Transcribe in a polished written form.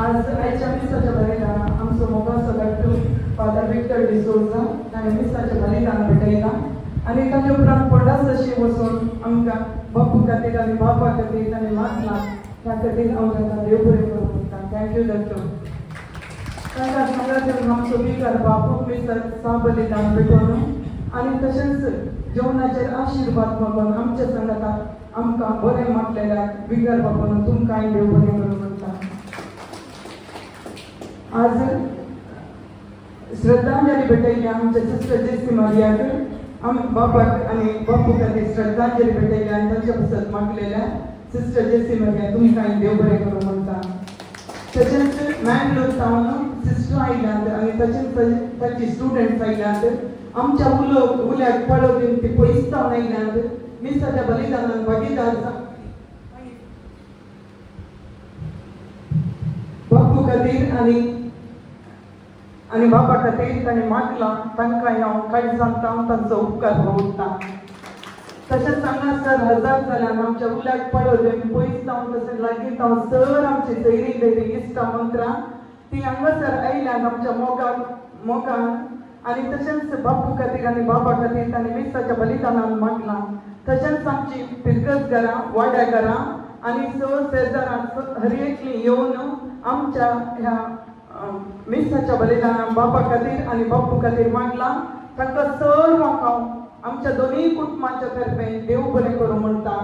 आज आयच्या मिसाच्या बलिदान आमचो मोगाचो धाकटो फादर विक्टर डिसोजा ताणें मिसाचें बलिदान भेटयलां आनी ताचे उपरांत पडस अशी वचून आमकां बापू खातीर आनी बापा खातीर ताणें मागलां त्या खातीर हांव ताका देव बरें करूं म्हणटा. थँक्यू धाकटो. ताका सांगात आमचो विकार बापूक मिसाक बलिदान भेटोवन आनी तशेंच जेवणाचेर आशिर्वाद मागून आमच्या संगताक आमकां बरें मागलेल्याक विकार बापून तुमकांय देव बरें करूं म्हणटा. आज श्रद्धांजली भेटयली आमच्या सिस्टर जेसी मारियाक आम बापाक आनी बापू खातीर श्रद्धांजली भेटयली आनी तांच्या पासत मागलेल्या सिस्टर जेसी मारिया तुमकांय देव बरें करूं म्हणटा. तशेंच मँगलोर सावन सिस्टर आयल्यात आनी तशेंच ताची स्टुडंट्स आयल्यात आमच्या उल्याक पळोवन ती पयस जावन आयल्यात मिसाच्या बलिदानान भागीदार बापू खातीर आनी बापा खातीर ताणें मागलां तांकांय हांव काळजान तांचो उपकार भोगता. तशेंच हांगासर हजार जाल्यान आमच्या उल्याक पळोवन पयस जावन तशें लागीं हांव सर आमची सैरी देवी इश्टा मंत्रा ती हांगासर आयल्यात आमच्या मोगान आनी तशेंच बापू खातीर आनी बाबा खातीर ताणें मिसाच्या बलिदानान मागलां. तशेंच आमची पिरगत घरां वाड्या घरां आनी शेजारां हर एकलीं येवन आमच्या ह्या मिसाच्या बलिदानान बाबा खातीर आनी बापू खातीर मागलां. तांकां सर्वांक हांव आमच्या दोनूय कुटुंबाच्या तर्फे देव बरें करूं म्हणटा.